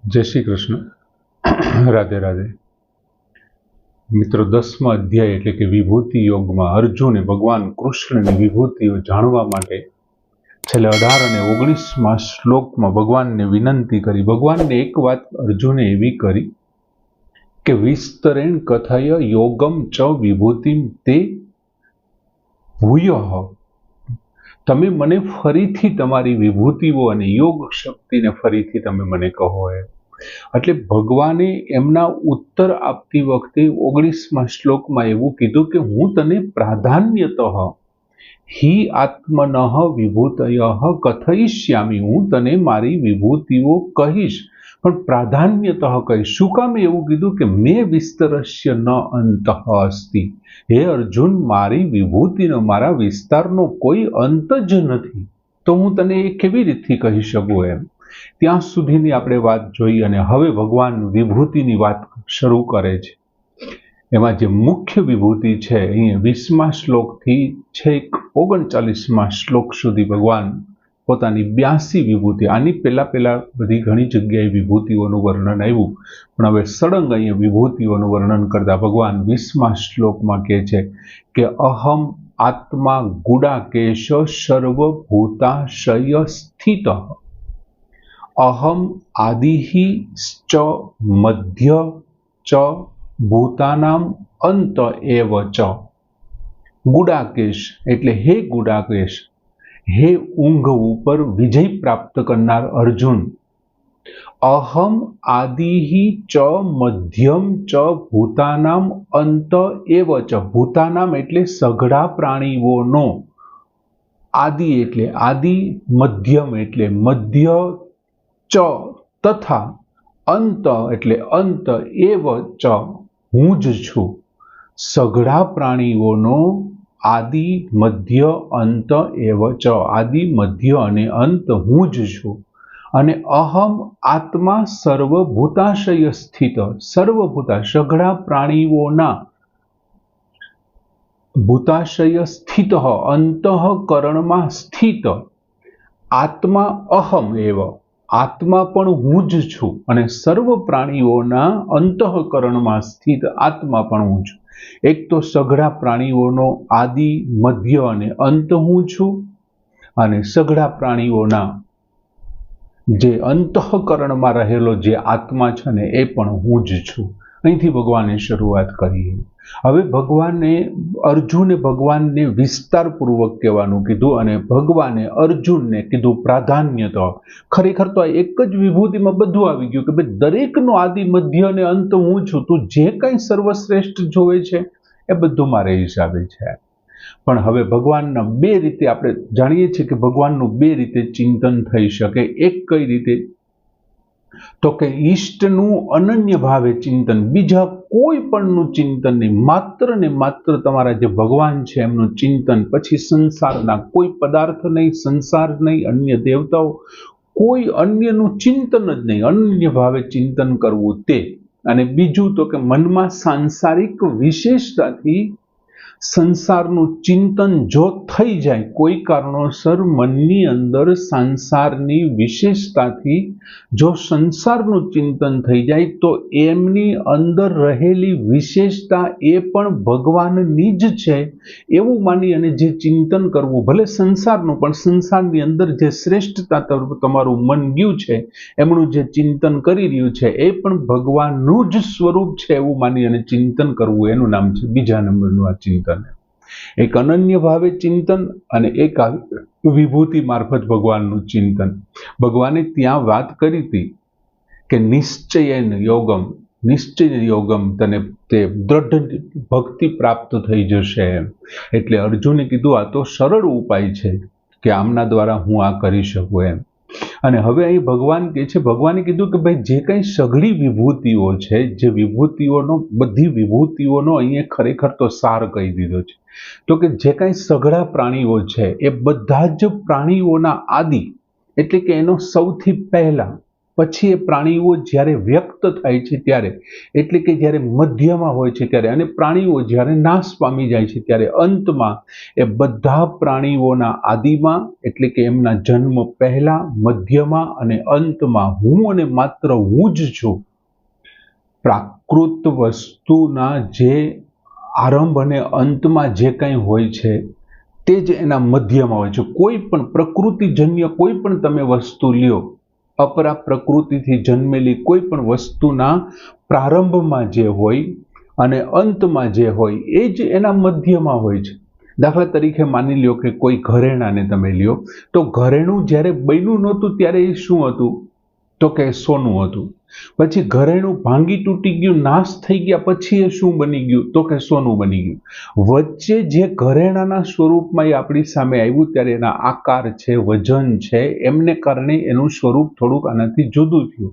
जय श्री कृष्ण। राधे राधे। मित्रों, 10मा अध्याय एटले के विभूति योग में अर्जुने भगवान कृष्ण ने विभूतिओ जाणवा माटे छेल्ले 18 અને 19 श्लोक में भगवान ने विनंती करी। भगवान ने एक बात अर्जुने एवी करी के विस्तरेण कथय योगम च विभूतिम ते भूयः। तमे मने फरीथी तमारी विभूतिओ अने योग शक्ति ने फरीथी तमे मने कहो। એટલે ભગવાને એમના ઉત્તર આપતી વખતે 19મા શ્લોકમાં એવું કીધું કે હું તને પ્રાધાન્યતઃ હિ આત્મનઃ વિભૂતયઃ કથયિષ્યામિ, હું તને મારી વિભૂતિઓ કહીશ, પણ પ્રાધાન્યતઃ કહીશ। શું કામ એવું કીધું કે મે વિસ્તરસ્ય ન અંતઃ અસ્તિ। હે અર્જુન, મારી વિભૂતિનો, મારા વિસ્તારનો કોઈ અંત જ નથી, તો હું તને એ કેવી રીતથી કહી શકું એમ। ત્યાં સુધીની આપણે વાત જોઈ અને હવે ભગવાન વિભૂતિની વાત શરૂ કરે છે। એમાં જે મુખ્ય વિભૂતિ છે અહીં 20મા શ્લોકથી છેક 39મા શ્લોક સુધી ભગવાન પોતાની 82 વિભૂતિ, આની પહેલા બધી ઘણી જગ્યાએ વિભૂતિઓનું વર્ણન આવ્યું, પણ હવે સળંગ અહીંયા વિભૂતિઓનું વર્ણન કરતા ભગવાન 20મા શ્લોકમાં કહે છે કે અહમ આત્મા ગુડાકેશ સર્વભૂતાશય સ્થિતઃ, अहम आदिहि च मध्य च भूतानाम अंत एव च। गुडाकेश एटले हे गुडाकेश, हे ऊंघ ऊपर विजय प्राप्त करनार अर्जुन, अहम आदिहि च मध्यम च भूतानाम अंत एव च। भूतानाम एटले सघळा प्राणीओनो, आदि एटले आदि, मध्यम एटले मध्य च तथा अंत एटले अंत एव च, हूँ ज छूं। सघळा प्राणीओनो आदि मध्य अंत एव च, आदि मध्य अने अंत हूँ ज छूं। अने अहम आत्मा सर्वभूताशय स्थित, सर्वभूता सघळा प्राणीओना भूताशय स्थित, अंतःकरणमां स्थित आत्मा अहम एव, आत्मा पण हूँ ज छूं, अने सर्व प्राणीओना अंतःकरणमां स्थित आत्मा पण हूँ छूं। एक तो सघळा प्राणीओनो आदि मध्य अने अंत हूँ छूं, अने सघळा प्राणीओना जे अंतःकरणमां रहेलो जे आत्मा छे ने ए पण हूँ ज छूं। અહીંથી ભગવાને શરૂઆત કરી। હવે ભગવાને અર્જુને ભગવાનને વિસ્તારપૂર્વક કહેવાનું કીધું અને ભગવાને અર્જુનને કીધું પ્રાધાન્યતા। ખરેખર તો આ એક જ વિભૂતિમાં બધું આવી ગયું કે ભાઈ દરેકનો આદિ મધ્ય અને અંત હું છું, તું જે કંઈ સર્વશ્રેષ્ઠ જોવે છે એ બધું મારા હિસાબે છે। પણ હવે ભગવાનના બે રીતે આપણે જાણીએ છીએ કે ભગવાનનું બે રીતે ચિંતન થઈ શકે। એક કઈ રીતે, तो के ઈષ્ટનું અનન્ય ભાવે ચિંતન, બીજા કોઈ પણનું ચિંતન નહીં, માત્ર ને માત્ર તમારા જે ભગવાન છે એમનું ચિંતન, પછી સંસારના કોઈ પદાર્થ નહીં, સંસાર નહીં, અન્ય દેવતાઓ, કોઈ અન્યનું ચિંતન જ નહીં, અનન્ય ભાવે ચિંતન કરવું તે। અને બીજું તો કે મનમાં સાંસારિક વિશેષતાથી સંસારનું ચિંતન જો થઈ જાય, કોઈ કારણોસર મનની અંદર સંસારની વિશેષતાથી જો સંસારનું ચિંતન થઈ જાય તો એમની અંદર રહેલી વિશેષતા એ પણ ભગવાનની જ છે એવું માની અને જે ચિંતન કરવું, ભલે સંસારનું, પણ સંસારની અંદર જે શ્રેષ્ઠતા તમારું મન ગયું છે, એમનું જે ચિંતન કરી રહ્યું છે એ પણ ભગવાનનું જ સ્વરૂપ છે એવું માની અને ચિંતન કરવું, એનું નામ છે બીજા નંબરનું આ ચિંતન। એક અનન્ય ભાવે ચિંતન અને એક વિભૂતિ મારફત ભગવાનનું ચિંતન। ભગવાને ત્યાં વાત કરી હતી કે નિશ્ચયેન યોગમ, નિશ્ચય યોગમ, તને તે દ્રઢ ભક્તિ પ્રાપ્ત થઈ જશે એમ। એટલે અર્જુને કીધું આ તો સરળ ઉપાય છે કે આમના દ્વારા હું આ કરી શકું એમ। અને હવે અહીં ભગવાન કહે છે, ભગવાને કીધું કે ભાઈ જે કંઈ સઘળી વિભૂતિઓ છે, જે વિભૂતિઓનો, બધી વિભૂતિઓનો અહીંયા ખરેખર તો સાર કહી દીધો છે। તો કે જે કંઈ સઘળા પ્રાણીઓ છે એ બધા જ પ્રાણીઓના આદિ, એટલે કે એનો સૌથી પહેલા પછી એ પ્રાણીઓ જ્યારે વ્યક્ત થાય છે ત્યારે, એટલે કે જ્યારે મધ્યમાં હોય છે ત્યારે, અને પ્રાણીઓ જ્યારે નાશ પામી જાય છે ત્યારે અંતમાં એ બધા પ્રાણીઓના આદિમાં, એટલે કે એમના જન્મ પહેલા, મધ્યમાં અને અંતમાં હું અને માત્ર હું જ છું. પ્રાકૃત વસ્તુના જે આરંભ અને અંતમાં જે કંઈ હોય છે તે જ એના મધ્યમાં હોય છે. કોઈ પણ પ્રકૃતિજન્ય કોઈ પણ તમે વસ્તુ લ્યો, અપરા પ્રકૃતિથી જન્મેલી કોઈ પણ વસ્તુના પ્રારંભમાં જે હોય અને અંતમાં જે હોય એ જ એના મધ્યમાં હોય છે. દાખલા તરીકે માની લ્યો કે કોઈ ઘરેણાને તમે લ્યો, તો ઘરેણું જ્યારે બન્યું નહોતું ત્યારે એ શું હતું? તો કે સોનું હતું. પછી ઘરેણું ભાંગી તૂટી ગયું, નાશ થઈ ગયા પછી એ શું બની ગયું? તો કે સોનું બની ગયું. વચ્ચે જે ઘરેણાના સ્વરૂપમાં એ આપણી સામે આવ્યું ત્યારે એના આકાર છે, વજન છે, એમને કારણે એનું સ્વરૂપ થોડુંક આનાથી જુદું થયું.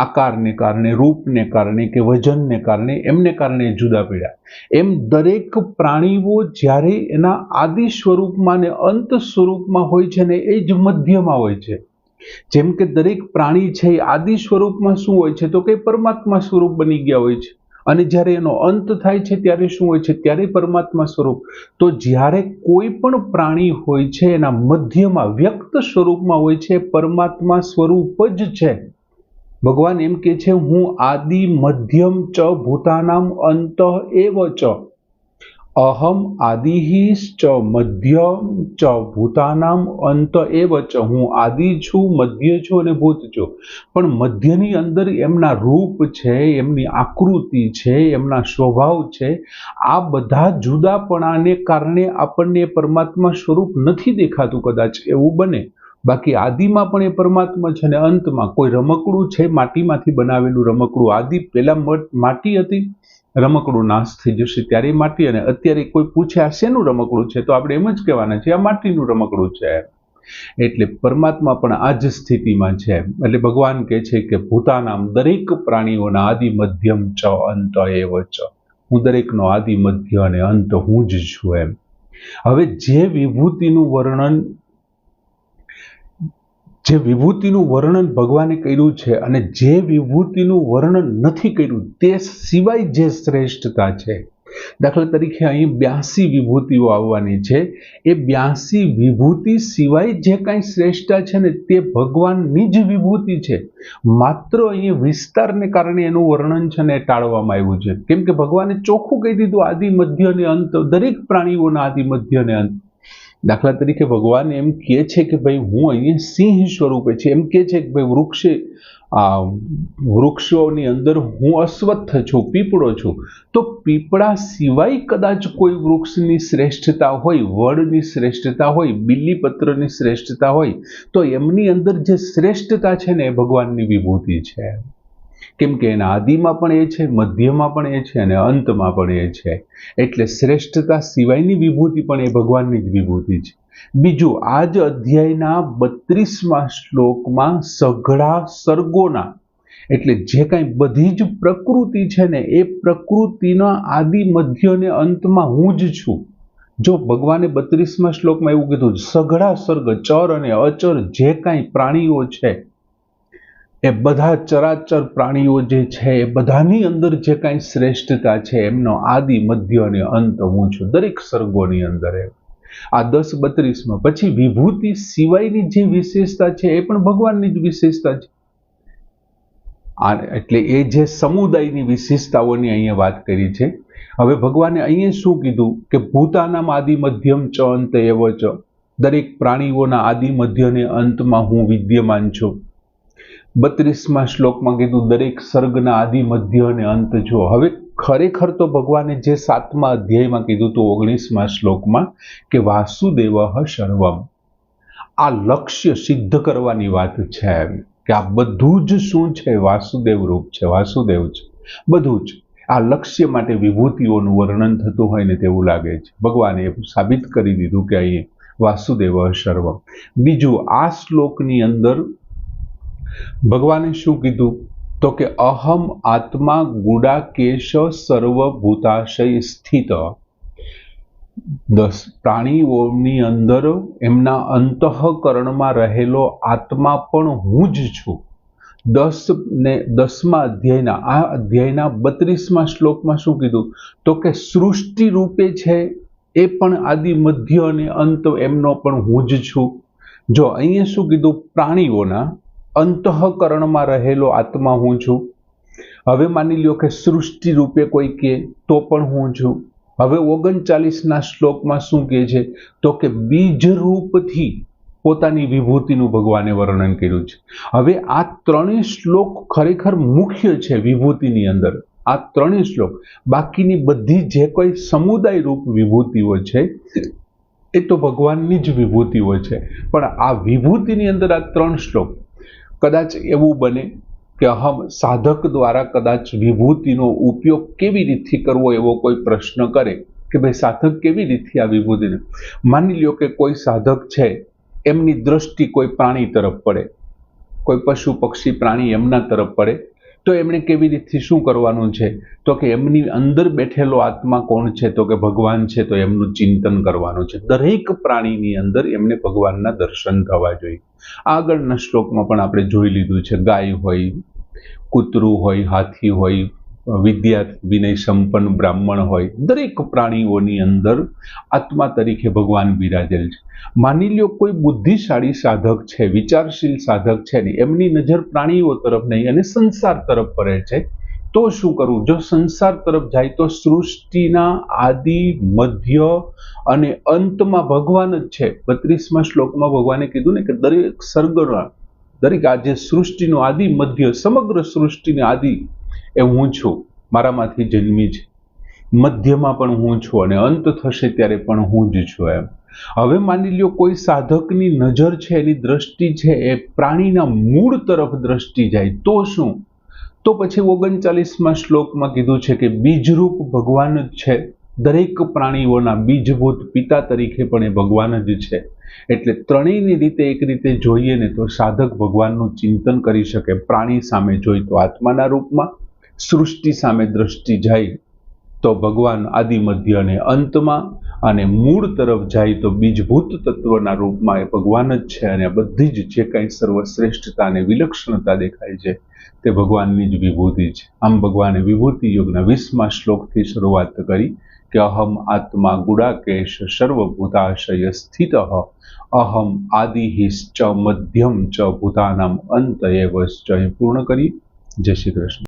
આકારને કારણે, રૂપને કારણે કે વજનને કારણે, એમને કારણે જુદા પડ્યા. એમ દરેક પ્રાણીઓ જ્યારે એના આદિ સ્વરૂપમાં ને અંત સ્વરૂપમાં હોય છે ને એ જ મધ્યમાં હોય છે. જેમ કે દરેક પ્રાણી છે એ આદિ સ્વરૂપમાં શું હોય છે? તો કે પરમાત્મા સ્વરૂપ બની ગયા હોય છે, અને જ્યારે એનો અંત થાય છે ત્યારે શું હોય છે? ત્યારે પરમાત્મા સ્વરૂપ. તો જ્યારે કોઈ પણ પ્રાણી હોય છે એના મધ્યમાં વ્યક્ત સ્વરૂપમાં હોય છે, પરમાત્મા સ્વરૂપ જ છે. ભગવાન એમ કે છે, હું આદિ મધ્યમ ચ ભૂતાનામ અંત એવ ચ, અહમ આદિશ્ચ મધ્યમ ચ ભૂતાનામ અંત એવ ચ. હું આદિ છું, મધ્ય છું અને ભૂત છું. પણ મધ્યની અંદર એમના રૂપ છે, એમની આકૃતિ છે, એમના સ્વભાવ છે. આ બધા જુદાપણાને કારણે આપણને પરમાત્મા સ્વરૂપ નથી દેખાતું. કદાચ એવું બને, બાકી આદિમાં પણ એ પરમાત્મા છે અને અંતમાં કોઈ રમકડું છે, માટીમાંથી બનાવેલું રમકડું. આદિ પહેલા માટી હતી, રમકડું નાશ થઈ જશે ત્યારે માટી, અને અત્યારે કોઈ પૂછે આ શેનું રમકડું છે તો આપણે એમ જ કહેવાના છે આ માટીનું રમકડું છે. એટલે પરમાત્મા પણ આ જ સ્થિતિમાં છે. એટલે ભગવાન કહે છે કે ભૂતાનામ, દરેક પ્રાણીઓના આદિ મધ્યમ ચ અંત એવ ચ. હું દરેકનો આદિ મધ્ય અને અંત હું જ છું. એમ હવે જે વિભૂતિનું વર્ણન ભગવાને કર્યું છે અને જે વિભૂતિનું વર્ણન નથી કર્યું તે સિવાય જે શ્રેષ્ઠતા છે, દાખલા તરીકે અહીં 82 વિભૂતિઓ આવવાની છે. એ 82 વિભૂતિ સિવાય જે કાંઈ શ્રેષ્ઠતા છે ને તે ભગવાનની જ વિભૂતિ છે. માત્ર અહીં વિસ્તારને કારણે એનું વર્ણન છે ને ટાળવામાં આવ્યું છે. કેમ કે ભગવાને ચોખ્ખું કહી દીધું આદિ મધ્ય અને અંત, દરેક પ્રાણીઓના આદિ મધ્ય અને અંત. દાખલા તરીકે ભગવાન એમ કહે છે કે ભાઈ હું અહીંયા સિંહ સ્વરૂપે છે, એમ કહે છે કે ભાઈ વૃક્ષોની અંદર હું અશ્વત્થ છું, પીપળો છું. તો પીપળા સિવાય કદાચ કોઈ વૃક્ષની શ્રેષ્ઠતા હોય, વડની શ્રેષ્ઠતા હોય, બિલ્લીપત્રની શ્રેષ્ઠતા હોય, તો એમની અંદર જે શ્રેષ્ઠતા છે ને એ ભગવાનની વિભૂતિ છે. કેમ કે એના આદિમાં પણ એ છે, મધ્યમાં પણ એ છે અને અંતમાં પણ એ છે. એટલે શ્રેષ્ઠતા સિવાયની વિભૂતિ પણ એ ભગવાનની જ વિભૂતિ છે. બીજું, આ જ અધ્યાયના 32મા શ્લોકમાં સઘળા સર્ગોના, એટલે જે કાંઈ બધી જ પ્રકૃતિ છે ને એ પ્રકૃતિના આદિ મધ્ય અને અંતમાં હું જ છું. જો ભગવાને 32મા શ્લોકમાં એવું કીધું, સઘળા સર્ગ, ચર અને અચર જે કાંઈ પ્રાણીઓ છે એ બધા ચરાચર પ્રાણીઓ જે છે એ બધાની અંદર જે કાંઈ શ્રેષ્ઠતા છે એમનો આદિ મધ્ય અને અંત હું છું, દરેક સર્ગોની અંદર. આ 10-32માં પછી વિભૂતિ સિવાયની જે વિશેષતા છે એ પણ ભગવાનની જ વિશેષતા છે. એટલે એ જે સમુદાયની વિશેષતાઓની અહીંયા વાત કરી છે. હવે ભગવાને અહીંયા શું કીધું કે ભૂતાનામ આદિ મધ્યમ ચ અંત એવ ચ, દરેક પ્રાણીઓના આદિ મધ્ય અને અંતમાં હું વિદ્યમાન છું. 32મા શ્લોકમાં કીધું દરેક સર્ગના આદિ મધ્ય અને અંત છો. હવે ખરેખર તો ભગવાને જે 7મા અધ્યાયમાં કીધું તો 19મા શ્લોકમાં કે વાસુદેવ સર્વમ, આ લક્ષ્ય સિદ્ધ કરવાની વાત છે કે આ બધું જ શું છે? વાસુદેવ રૂપ છે, વાસુદેવ છે બધું જ. આ લક્ષ્ય માટે વિભૂતિઓનું વર્ણન થતું હોય ને તેવું લાગે છે. ભગવાને સાબિત કરી દીધું કે અહીં વાસુદેવ સર્વમ. બીજું, આ શ્લોકની અંદર ભગવાને શું કીધું તો કે અહમ આત્મા ગુડાકેશ સર્વભૂતાશય સ્થિત. 10 પ્રાણીઓની અંદર એમના અંતઃકરણમાં રહેલો આત્મા પણ હું જ છું. 10મા અધ્યાયના આ અધ્યાયના 32મા શ્લોકમાં શું કીધું તો કે સૃષ્ટિ રૂપે છે એ પણ આદિ મધ્ય અને અંત એમનો પણ હું જ છું. જો અહીંયા શું કીધું પ્રાણીઓના અંતઃકરણમાં રહેલો આત્મા હું છું. હવે માની લ્યો કે સૃષ્ટિ રૂપે કોઈ કહે તો પણ હું છું. હવે 39ના શ્લોકમાં શું કહે છે તો કે બીજ રૂપથી પોતાની વિભૂતિનું ભગવાને વર્ણન કર્યું છે. હવે આ ત્રણેય શ્લોક ખરેખર મુખ્ય છે વિભૂતિની અંદર. આ ત્રણેય શ્લોક, બાકીની બધી જે કોઈ સમુદાય રૂપ વિભૂતિઓ છે એ તો ભગવાનની જ વિભૂતિઓ છે. પણ આ વિભૂતિની અંદર આ 3 શ્લોક, કદાચ એવું બને કે સાધક દ્વારા કદાચ વિભૂતિનો ઉપયોગ કેવી રીતે કરવો એવો કોઈ પ્રશ્ન કરે કે ભાઈ સાધક કેવી રીતે આ વિભૂતિને, માની લ્યો કે કોઈ સાધક છે એમની દ્રષ્ટિ કોઈ પ્રાણી તરફ પડે, કોઈ પશુ પક્ષી પ્રાણી એમના તરફ પડે તો એમણે કેવી રીતે શું કરવાનું છે તો કે એમની અંદર બેઠેલો આત્મા કોણ છે તો કે ભગવાન છે, તો એમનું ચિંતન કરવાનું છે. દરેક પ્રાણીની અંદર એમને ભગવાનના દર્શન થવા જોઈએ. આગળના શ્લોકમાં પણ આપણે જોઈ લીધું છે, ગાય હોય, કૂતરું હોય, હાથી હોય, વિદ્યા વિનય સંપન્ન બ્રાહ્મણ હોય, દરેક પ્રાણીઓની અંદર આત્મા તરીકે ભગવાન બિરાજેલ છે. માની લ્યો કોઈ બુદ્ધિશાળી સાધક છે, વિચારશીલ સાધક છે ને એમની નજર પ્રાણીઓ તરફ નહીં અને સંસાર તરફ પડે છે તો શું કરવું? જો સંસાર તરફ જાય તો સૃષ્ટિના આદિ મધ્ય અને અંતમાં ભગવાન જ છે. 32મા શ્લોકમાં ભગવાને કીધું ને કે દરેક સર્ગના, દરેક આ જે સૃષ્ટિનો આદિ મધ્ય, સમગ્ર સૃષ્ટિનો આદિ એ હું છું, મારામાંથી જન્મી છે, મધ્યમાં પણ હું છું અને અંત થશે ત્યારે પણ હું જ છું. એમ હવે માની લ્યો કોઈ સાધકની નજર છે, એની દ્રષ્ટિ છે એ પ્રાણીના મૂળ તરફ દ્રષ્ટિ જાય તો શું? તો પછી 39મા શ્લોકમાં કીધું છે કે બીજરૂપ ભગવાન જ છે. દરેક પ્રાણીઓના બીજભૂત પિતા તરીકે પણ એ ભગવાન જ છે. એટલે ત્રણેયની રીતે એક રીતે જોઈએ ને તો સાધક ભગવાનનું ચિંતન કરી શકે. પ્રાણી સામે જોઈ તો આત્માના રૂપમાં, સૃષ્ટિ સામે દ્રષ્ટિ જાય તો ભગવાન આદિ મધ્ય અને અંતમાં, અને મૂળ તરફ જાય તો બીજભૂત તત્વના રૂપમાં એ ભગવાન જ છે. અને બધી જ જે કંઈ સર્વશ્રેષ્ઠતા અને વિલક્ષણતા દેખાય છે તે ભગવાનની જ વિભૂતિ છે. આમ ભગવાને વિભૂતિ યોગના 20મા શ્લોકથી શરૂઆત કરી કે અહમ આત્મા ગુડાકેશ સર્વભૂતાશય સ્થિત અહમ આદિશ્ચ મધ્યમ ચ ભૂતાનામ અંત એવ પૂર્ણ કરી. જય શ્રી કૃષ્ણ.